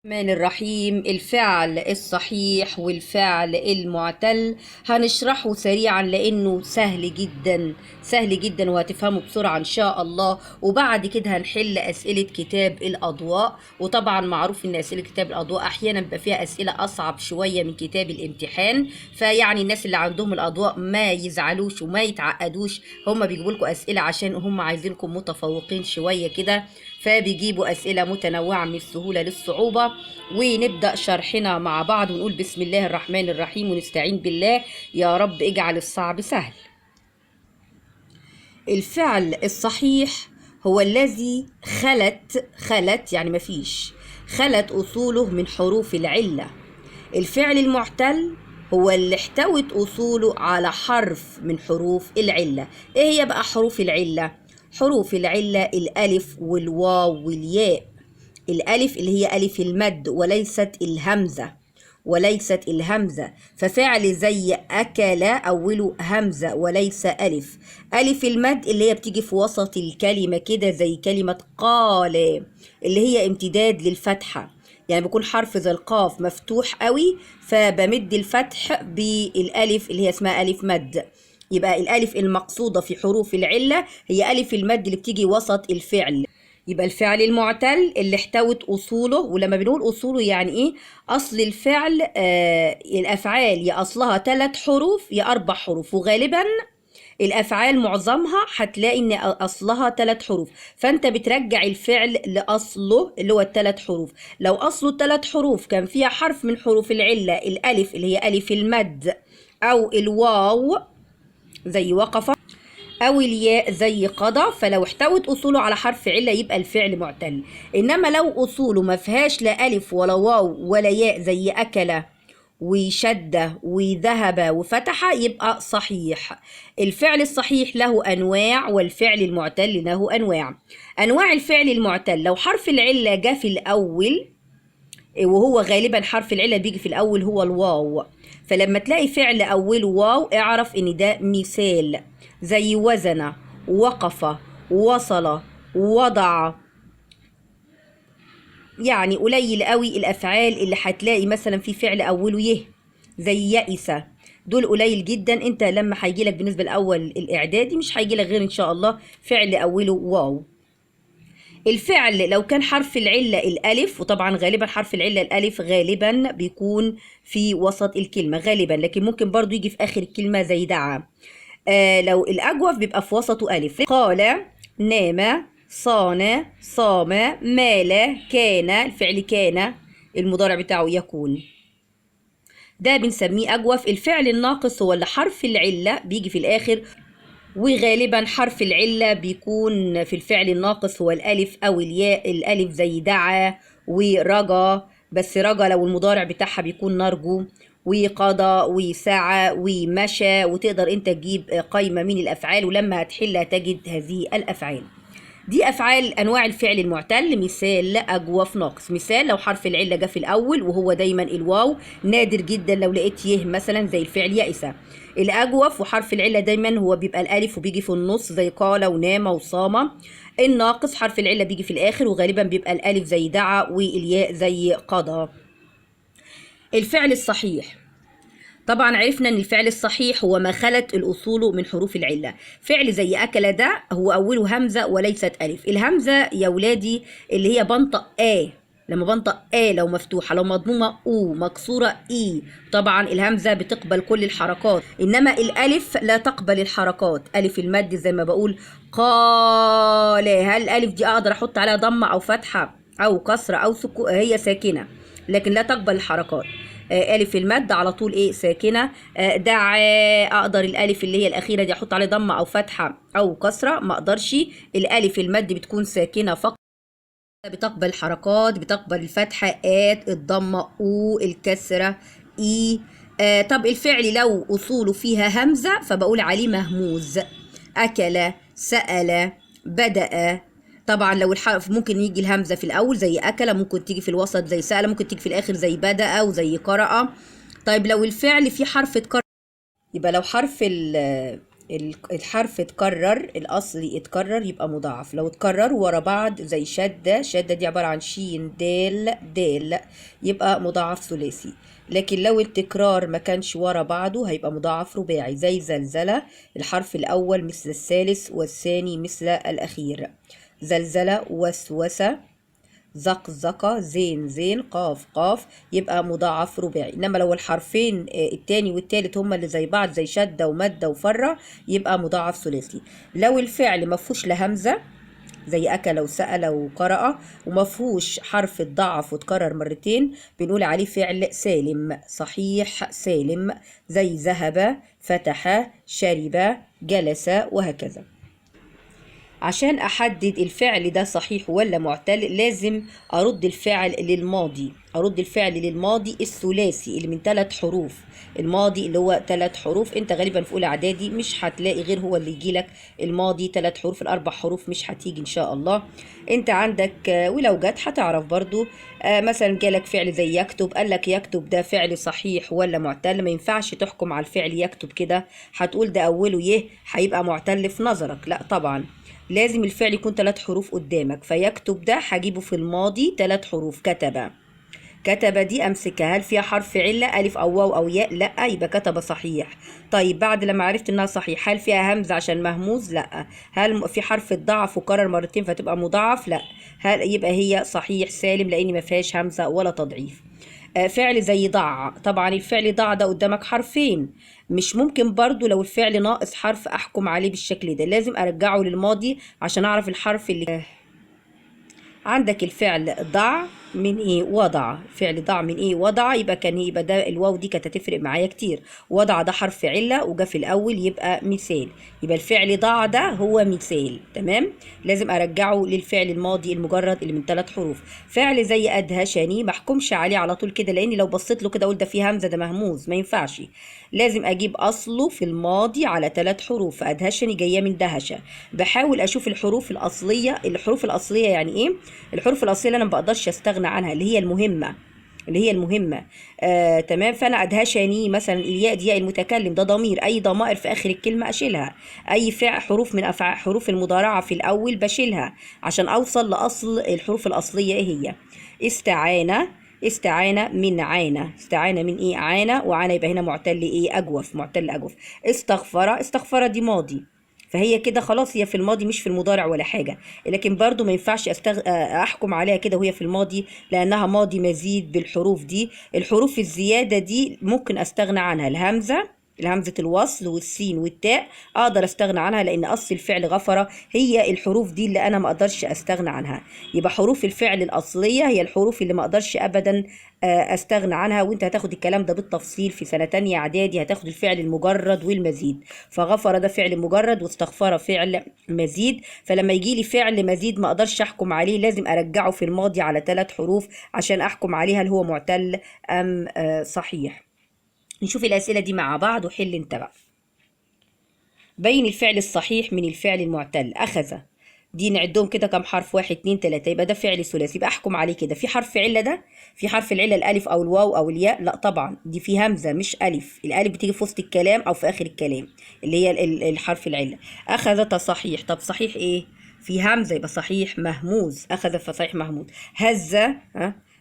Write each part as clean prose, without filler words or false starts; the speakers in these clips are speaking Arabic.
الرحمن الرحيم. الفعل الصحيح والفعل المعتل هنشرحه سريعا لانه سهل جدا سهل جدا وهتفهمه بسرعة ان شاء الله. وبعد كده هنحل اسئلة كتاب الاضواء، وطبعا معروف ان اسئلة كتاب الاضواء احيانا بيبقى فيها اسئلة اصعب شوية من كتاب الامتحان، فيعني الناس اللي عندهم الاضواء ما يزعلوش وما يتعقدوش، هم بيجيبوا لكم اسئلة عشان هم عايزينكم متفوقين شوية كده، فبيجيبوا أسئلة متنوعة من السهولة للصعوبة. ونبدأ شرحنا مع بعض ونقول بسم الله الرحمن الرحيم ونستعين بالله، يا رب اجعل الصعب سهل. الفعل الصحيح هو الذي خلت يعني مفيش، خلت أصوله من حروف العلة. الفعل المعتل هو اللي احتوت أصوله على حرف من حروف العلة. ايه هي بقى حروف العلة؟ حروف العلة الألف والواو والياء. الألف اللي هي ألف المد وليست الهمزة، ففعل زي أكل أوله همزة وليس ألف. ألف المد اللي هي بتيجي في وسط الكلمة كده زي كلمة قال، اللي هي امتداد للفتحة، يعني بيكون حرف زي القاف مفتوح قوي فبمد الفتح بالألف اللي هي اسمها ألف مد. يبقى الألف المقصودة في حروف العلة هي ألف المد اللي بتيجي وسط الفعل. يبقى الفعل المعتل اللي احتوت أصوله، ولما بنقول أصوله يعني إيه؟ أصل الفعل الأفعال يا أصلها 3 حروف يا 4 حروف، وغالبا الأفعال معظمها هتلاقي إن أصلها 3 حروف، فأنت بترجع الفعل لأصله اللي هو ال3 حروف. لو أصله 3 حروف كان فيها حرف من حروف العلة، الألف اللي هي ألف المد، أو الواو زي وقف، أو الياء زي قضى، فلو احتوت أصوله على حرف علة يبقى الفعل معتل. إنما لو أصوله ما فيهاش لا ألف ولا واو ولا ياء زي أكل وشد وذهب وفتح يبقى صحيح. الفعل الصحيح له أنواع والفعل المعتل له أنواع. أنواع الفعل المعتل لو حرف العلة جه في الأول، وهو غالبا حرف العلة بيجي في الأول هو الواو، فلما تلاقي فعل أوله واو اعرف إن ده مثال، زي وزن، وقف، وصل، وضع. يعني قليل قوي الأفعال اللي هتلاقي مثلا في فعل أوله يه، زي يئس. دول قليل جدا. انت لما هيجيلك بالنسبة الأول الإعدادي مش هيجيلك غير إن شاء الله فعل أوله واو. الفعل لو كان حرف العلة الألف، وطبعا غالبا حرف العلة الألف غالبا بيكون في وسط الكلمة غالبا، لكن ممكن برضو يجي في آخر الكلمة زي دعا. لو الأجوف بيبقى في وسطه ألف. قال، نام، صان، صام، مال، كان. الفعل كان المضارع بتاعه يكون، ده بنسميه أجوف. الفعل الناقص هو اللي حرف العلة بيجي في الآخر، وغالبا حرف العلة بيكون في الفعل الناقص هو الألف أو الياء. الألف زي دعا ورجا، بس رجا لو المضارع بتاعها بيكون نرجو، وقضى وسعى ومشى. وتقدر انت تجيب قائمة من الأفعال، ولما هتحلها تجد هذه الأفعال. دي أفعال أنواع الفعل المعتل. مثال أجوف ناقص، مثال لو حرف العلة جه في الأول وهو دايما الواو، نادر جدا لو لقيت يه مثلا زي الفعل يئس. الأجوف وحرف العلة دايما هو بيبقى الألف وبيجي في النص زي قال ونام وصام. الناقص حرف العلة بيجي في الآخر وغالبا بيبقى الألف زي دعا والياء زي قضى. الفعل الصحيح طبعا عرفنا ان الفعل الصحيح هو ما خلت الاصول من حروف العله. فعل زي اكل ده هو اوله همزه وليست الف. الهمزه يا ولادي اللي هي بنطق لما بنطق لو مفتوحه، لو مضمومه او، مكسوره اي. طبعا الهمزه بتقبل كل الحركات، انما الالف لا تقبل الحركات. الف المد زي ما بقول قال، هل الالف دي اقدر احط عليها ضمه او فتحه او كسره او هي ساكنه لكن لا تقبل الحركات. ألف المد على طول إيه ساكنة. دع، أقدر الألف اللي هي الأخيرة دي أحط عليه ضمة أو فتحة أو كسرة؟ ما أقدرش. الألف المد بتكون ساكنة فقط، بتقبل الحركات، بتقبل الفتحة الضمة أو الكسرة إي. طب الفعل لو أصوله فيها همزة فبقول عليه مهموز. أكل، سأل، بدأ. طبعا لو الحرف ممكن يجي الهمزة في الأول زي أكل، ممكن تيجي في الوسط زي سأل، ممكن تيجي في الآخر زي بدأ وزي قرأ. طيب لو الفعل فيه حرف اتكرر، يبقى لو حرف الحرف اتكرر، الأصلي اتكرر يبقى مضاعف. لو اتكرروا ورا بعض زي شدة، شدة دي عبارة عن شين دال دال، يبقى مضاعف ثلاثي. لكن لو التكرار ما كانش ورا بعضه هيبقى مضاعف رباعي، زي زلزلة، الحرف الأول مثل الثالث والثاني مثل الأخير. زلزلة، وسوسة، زقزقة، زين زين، قاف قاف، يبقى مضاعف رباعي. انما لو الحرفين التاني والتالت هما اللي زي بعض زي شدة ومدة وفرة يبقى مضاعف ثلاثي. لو الفعل مفهوش لا همزة زي أكل وسأل وقرأ، ومفهوش حرف اتضاعف واتكرر مرتين، بنقول عليه فعل سالم صحيح سالم، زي ذهب، فتح، شرب، جلس، وهكذا. عشان أحدد الفعل ده صحيح ولا معتل لازم أرد الفعل للماضي، أرد الفعل للماضي الثلاثي اللي من 3 حروف. الماضي اللي هو 3 حروف، أنت غالبا في أولى إعدادي مش هتلاقي غير هو اللي يجيلك الماضي 3 حروف، الأربع حروف مش هتيجي إن شاء الله. أنت عندك ولو جت هتعرف برضو. مثلا جالك فعل زي يكتب، قال لك يكتب ده فعل صحيح ولا معتل، ما ينفعش تحكم على الفعل يكتب كده هتقول ده أوله يه هيبقى معتل في نظرك، لا طبعا لازم الفعل يكون 3 حروف قدامك. فيكتب ده هجيبه في الماضي 3 حروف. كتب، كتب دي امسكها، هل فيها حرف عله الف او واو او ياء؟ لا، يبقى كتب صحيح. طيب بعد لما عرفت انها صحيح، هل فيها همزه عشان مهموز؟ لا. هل في حرف اتضاعف وكرر مرتين فتبقى مضاعف؟ لا. هل يبقى هي صحيح سالم لان ما فيهاش همزه ولا تضعيف. فعل زي ضع، طبعا الفعل ضع ده قدامك حرفين، مش ممكن برضو لو الفعل ناقص حرف احكم عليه بالشكل ده، لازم ارجعه للماضي عشان اعرف الحرف اللي عندك. الفعل ضع من ايه؟ وضع. فعل ضع من ايه؟ وضع. يبقى كان يبقى ده الواو دي كانت هتفرق معايا كتير. وضع ده حرف عله وجا في الاول يبقى مثال، يبقى الفعل ضع ده هو مثال. تمام، لازم ارجعه للفعل الماضي المجرد اللي من 3 حروف. فعل زي ادهشني ما احكمش عليه على طول كده، لان لو بصيت له كده اقول ده فيه همزه ده مهموز، ما ينفعش. لازم اجيب اصله في الماضي على 3 حروف. فادهشني جايه من دهشه، بحاول اشوف الحروف الاصليه. الحروف الاصليه يعني ايه؟ الحروف الاصليه اللي انا ما بقدرش استغنى عنها، اللي هي المهمه، اللي هي المهمه. تمام. فانا ادهشني مثلا الياء دي ياء المتكلم، ده ضمير، اي ضمائر في اخر الكلمه اشيلها، اي فعل حروف من حروف المضارعه في الاول بشيلها عشان اوصل لاصل الحروف الاصليه. ايه هي؟ استعانه، استعانة من عانة، استعانة من ايه؟ عانة، وعانة يبقى هنا معتل ايه؟ اجوف، معتل اجوف. استغفر، استغفر دي ماضي، فهي كده خلاص هي في الماضي مش في المضارع ولا حاجة. لكن برضو ما ينفعش احكم عليها كده وهي في الماضي، لانها ماضي مزيد بالحروف دي. الحروف الزيادة دي ممكن استغنى عنها، الهمزة، الهمزة الوصل والسين والتاء اقدر استغنى عنها لان اصل الفعل غفر، هي الحروف دي اللي انا ما اقدرش استغنى عنها. يبقى حروف الفعل الاصلية هي الحروف اللي ما اقدرش ابدا استغنى عنها. وانت هتاخد الكلام ده بالتفصيل في سنة تانية اعدادي، هتاخد الفعل المجرد والمزيد. فغفر ده فعل مجرد واستغفر فعل مزيد، فلما يجي لي فعل مزيد ما اقدرش احكم عليه، لازم ارجعه في الماضي على 3 حروف عشان احكم عليها هل هو معتل ام صحيح. نشوف الأسئلة دي مع بعض وحل انت بقى. بين الفعل الصحيح من الفعل المعتل. أخذ دي نعدهم كده كم حرف؟ 1 2 3، يبقى ده فعل ثلاثي، يبقى أحكم عليه كده. في حرف علة ده؟ في حرف العلة الألف أو الواو أو الياء؟ لا طبعا، دي في همزة مش ألف، الألف بتيجي في وسط الكلام أو في آخر الكلام اللي هي الحرف العلة. أخذت صحيح، طب صحيح إيه؟ في همزة يبقى صحيح مهموز، أخذ فصحيح مهموز. هز،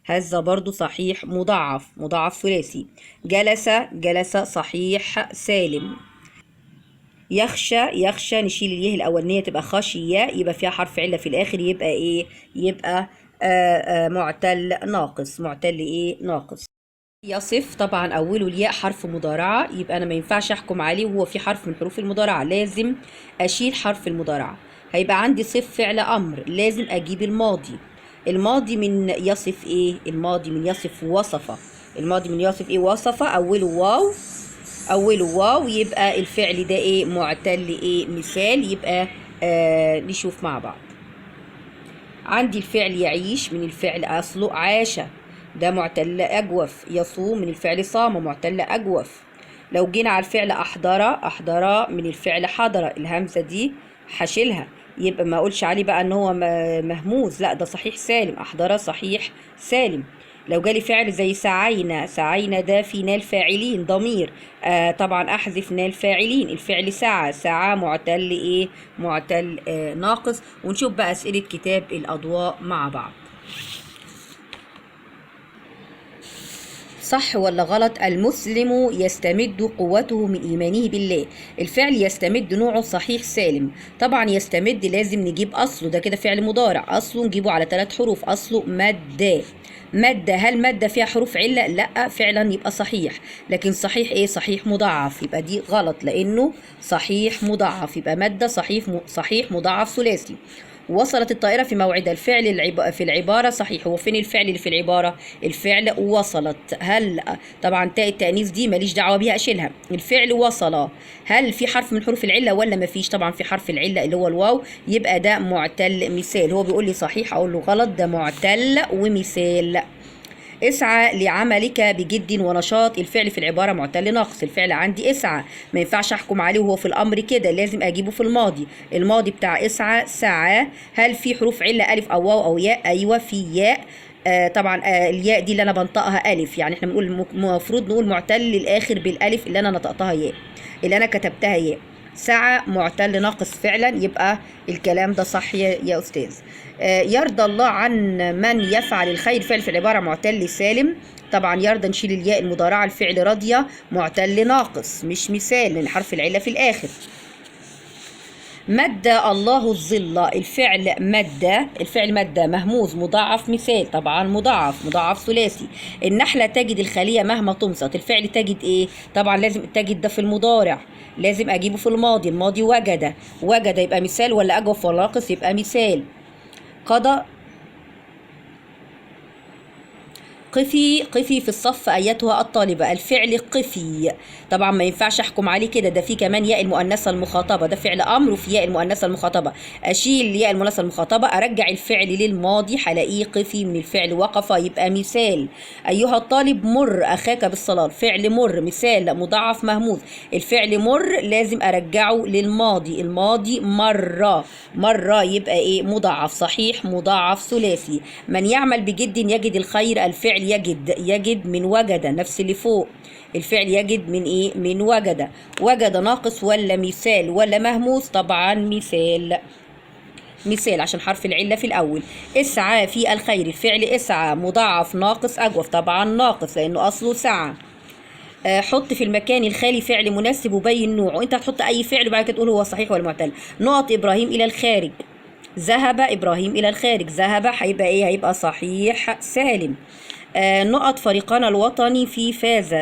هز برضو صحيح مضاعف، مضاعف ثلاثي. جلس، جلس صحيح سالم. يخشى، يخشى نشيل اليه الاولانيه تبقى خشيه، يبقى فيها حرف عله في الاخر، يبقى ايه؟ يبقى معتل ناقص، معتل ايه؟ ناقص. يصف طبعا اوله الياء حرف مضارعه، يبقى انا ما ينفعش احكم عليه وهو في حرف من حروف المضارعه، لازم اشيل حرف المضارعه. هيبقى عندي صف فعل امر، لازم اجيب الماضي. الماضي من يصف ايه؟ الماضي من يصف وصف، الماضي من يصف ايه؟ وصف، اوله واو، اوله واو، يبقى الفعل ده ايه؟ معتل ايه؟ مثال. يبقى نشوف مع بعض. عندي الفعل يعيش من الفعل اصله عاش، ده معتل اجوف. يصوم من الفعل صام، معتل اجوف. لو جينا على الفعل احضر، احضر من الفعل حضر، الهمزه دي هشيلها، يبقى ما اقولش عليه بقى ان هو مهموز، لا ده صحيح سالم، احضر صحيح سالم. لو جالي فعل زي سعينا، سعينا ده في نال فاعلين ضمير، طبعا احذف نال فاعلين. الفعل سعى، سعى معتل ايه؟ معتل ناقص. ونشوف بقى اسئله كتاب الاضواء مع بعض. صح ولا غلط؟ المسلم يستمد قوته من إيمانه بالله. الفعل يستمد نوعه صحيح سالم. طبعا يستمد لازم نجيب أصله، ده كده فعل مضارع، أصله نجيبه على 3 حروف، أصله مادة. مادة، هل مادة فيها حروف علة؟ لا، فعلا يبقى صحيح. لكن صحيح ايه؟ صحيح مضاعف، يبقى دي غلط لأنه صحيح مضاعف، يبقى مادة صحيح مضاعف ثلاثي. وصلت الطائرة في موعدها، الفعل في العبارة صحيح. هو فين الفعل اللي في العبارة؟ الفعل وصلت. هل طبعا تاء التأنيث دي ماليش دعوة بيها، أشيلها. الفعل وصل، هل في حرف من حروف العلة ولا ما فيش؟ طبعا في حرف العلة اللي هو الواو، يبقى ده معتل مثال. هو بيقول لي صحيح، أقول له غلط، ده معتل ومثال. اسعى لعملك بجد ونشاط، الفعل في العبارة معتل ناقص. الفعل عندي اسعى، ما ينفعش احكم عليه وهو في الامر كده، لازم اجيبه في الماضي. الماضي بتاع اسعى سعى. هل في حروف علة الف او واو او ياء؟ ايوه في ياء. طبعا الياء دي اللي انا بنطقها الف، يعني احنا بنقول المفروض نقول معتل للاخر بالالف اللي انا نطقتها ياء، اللي انا كتبتها ياء. سعى معتل ناقص فعلا، يبقى الكلام ده صح يا استاذ. يرضى الله عن من يفعل الخير، فعل في العبارة معتل سالم. طبعا يرضى نشيل الياء المضارعة، الفعل راضية معتل ناقص مش مثال لأن حرف العلة في الآخر. مد الله الظل، الفعل مد مهموز مضاعف مثال، طبعا مضاعف ثلاثي. النحلة تجد الخلية مهما تمسط، الفعل تجد ايه؟ طبعا لازم تجد ده في المضارع، لازم اجيبه في الماضي. الماضي وجد يبقى مثال ولا اجوف ولا ناقص؟ يبقى مثال. قضى، قفي في الصف ايتها الطالبه، الفعل قفي. طبعا ما ينفعش احكم عليه كده، ده في كمان ياء المؤنثه المخاطبه، ده فعل امر وفي ياء المؤنثه المخاطبه. اشيل ياء المؤنثه المخاطبه، ارجع الفعل للماضي، هلاقيه قفي من الفعل وقف، يبقى مثال. ايها الطالب مر اخاك بالصلاه، الفعل مر مثال مضاعف مهموز. الفعل مر لازم ارجعه للماضي، الماضي مره يبقى ايه؟ مضاعف صحيح مضاعف ثلاثي. من يعمل بجد يجد الخير، الفعل يجد من وجد، نفس اللي فوق. الفعل يجد من ايه؟ من وجد ناقص ولا مثال ولا مهموس؟ طبعا مثال عشان حرف العلة في الأول. اسعى في الخير، الفعل اسعى مضاعف ناقص أجوف، طبعا ناقص لأنه أصله سعى. حط في المكان الخالي فعل مناسب وبين نوعه، انت هتحط اي فعل وبعد كده تقول هو صحيح ولا معتل. نقط ابراهيم الى الخارج، ذهب ابراهيم الى الخارج، ذهب هيبقى ايه؟ هيبقى صحيح سالم. نقط فريقنا الوطني في فاز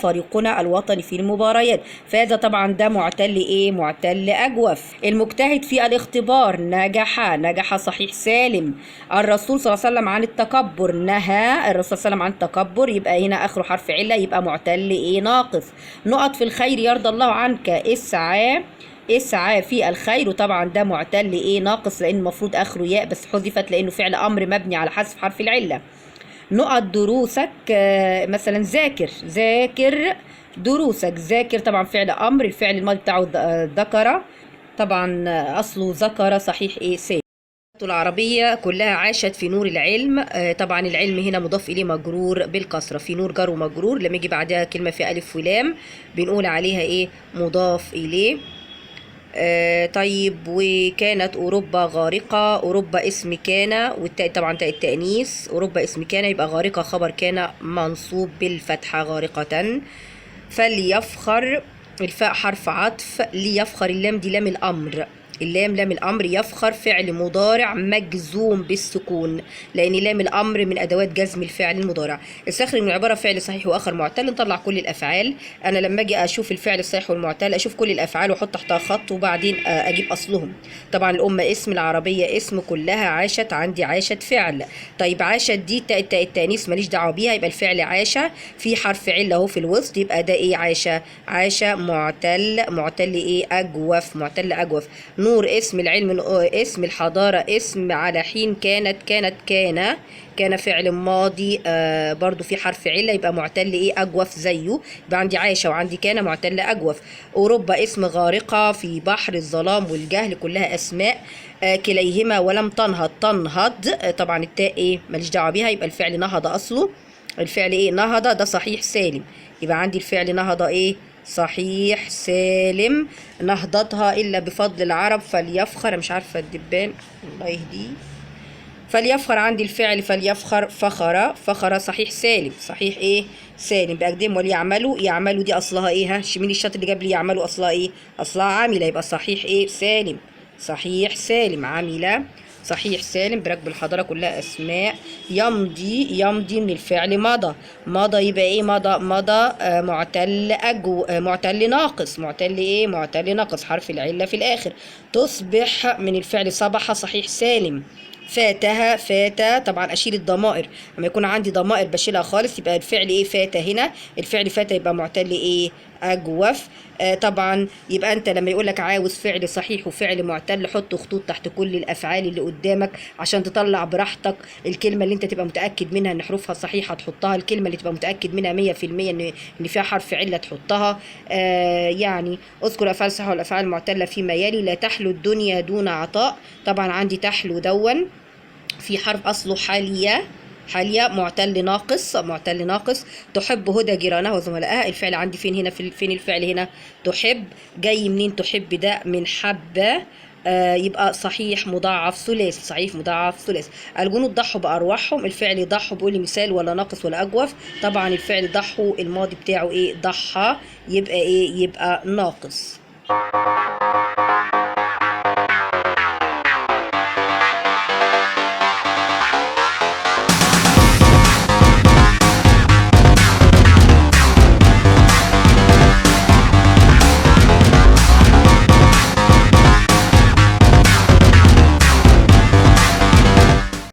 فريقنا الوطني في المباريات، فاز طبعا ده معتل ايه؟ معتل اجوف. المجتهد في الاختبار نجح صحيح سالم. الرسول صلى الله عليه وسلم عن التكبر، نهى الرسول صلى الله عليه وسلم عن التكبر، يبقى هنا اخره حرف عله، يبقى معتل ايه؟ ناقص. نقط في الخير يرضى الله عنك، اسعى في الخير، وطبعا ده معتل ايه؟ ناقص لان المفروض اخره ياء بس حذفت لانه فعل امر مبني على حذف حرف العله. نقط دروسك، مثلا ذاكر دروسك، ذاكر طبعا فعل امر، الفعل الماضي بتاعه ذكر، طبعا اصله ذكر صحيح ايه؟ سالم. العربية كلها عاشت في نور العلم، طبعا العلم هنا مضاف إليه مجرور بالكسرة، في نور جر ومجرور، لما يجي بعدها كلمة في ألف ولام بنقول عليها إيه؟ مضاف إليه. طيب، وكانت أوروبا غارقة، أوروبا اسم كان، والتاء طبعا تاء التأنيث، أوروبا اسم كان يبقى غارقة خبر كان منصوب بالفتحة غارقة. فليفخر، الفاء حرف عطف، ليفخر اللام دي لام الأمر، لام الامر. يفخر فعل مضارع مجزوم بالسكون لان لام الامر من ادوات جزم الفعل المضارع. استخرج من العباره فعل صحيح واخر معتل، نطلع كل الافعال. انا لما اجي اشوف الفعل الصحيح والمعتل اشوف كل الافعال واحط تحتها خط وبعدين اجيب اصلهم. طبعا الامه اسم، العربيه اسم، كلها عاشت، عندي عاشت فعل. طيب عاشت دي تاء التانيث ماليش دعوه بيها، يبقى الفعل عاش في حرف عله اهو في الوسط، يبقى ده ايه؟ عاش معتل ايه؟ اجوف، معتل اجوف. نور اسم العلم، اسم الحضارة اسم على حين، كان فعل ماضي برضو في حرف علة يبقى معتل ايه أجوف زيه، يبقى عندي عايشة وعندي كان معتل أجوف. أوروبا اسم غارقة في بحر الظلام والجهل، كلها أسماء كليهما ولم تنهض طبعا التاء ايه ماليش دعوة بيها، يبقى الفعل نهض أصله، الفعل ايه نهض ده صحيح سالم، يبقى عندي الفعل نهض ايه صحيح سالم. نهضتها إلا بفضل العرب فليفخر، مش عارفة الدبان الله يهديه. فليفخر عندي الفعل فليفخر، فخر صحيح سالم، صحيح ايه سالم. بقدم وليعملوا دي اصلها ايه؟ ها مين الشاطر اللي جاب لي يعملوا اصلها ايه؟ اصلها عامله، يبقى صحيح ايه سالم، صحيح سالم عامله صحيح سالم. بركب الحضاره كلها اسماء. يمضي من الفعل مضى يبقى ايه مضى معتل معتل ناقص، معتل ناقص حرف العله في الاخر. تصبح من الفعل صبح صحيح سالم. فات طبعا اشيل الضمائر، لما يكون عندي ضمائر بشيلها خالص، يبقى الفعل ايه فات هنا، الفعل فات يبقى معتل ايه اجوف. طبعا يبقى انت لما يقول لك عاوز فعل صحيح وفعل معتل حط خطوط تحت كل الافعال اللي قدامك عشان تطلع براحتك الكلمه اللي انت تبقى متاكد منها ان حروفها صحيحه تحطها، الكلمه اللي تبقى متاكد منها 100% ان فيها حرف عله تحطها. يعني اذكر افعال صحيحه والافعال المعتله فيما يلي. لا تحلو الدنيا دون عطاء، طبعا عندي تحلو دون في حرف اصله حالية معتل ناقص. تحب هدى جيرانها وزملائها، الفعل عندي فين هنا؟ فين الفعل هنا؟ تحب، جاي منين تحب ده؟ من حبة. يبقى صحيح مضاعف ثلاثي، الجنود ضحوا بأرواحهم، الفعل ضحوا بيقول لي مثال ولا ناقص ولا أجوف؟ طبعا الفعل ضحوا الماضي بتاعه ايه ضحى، يبقى ايه يبقى ناقص.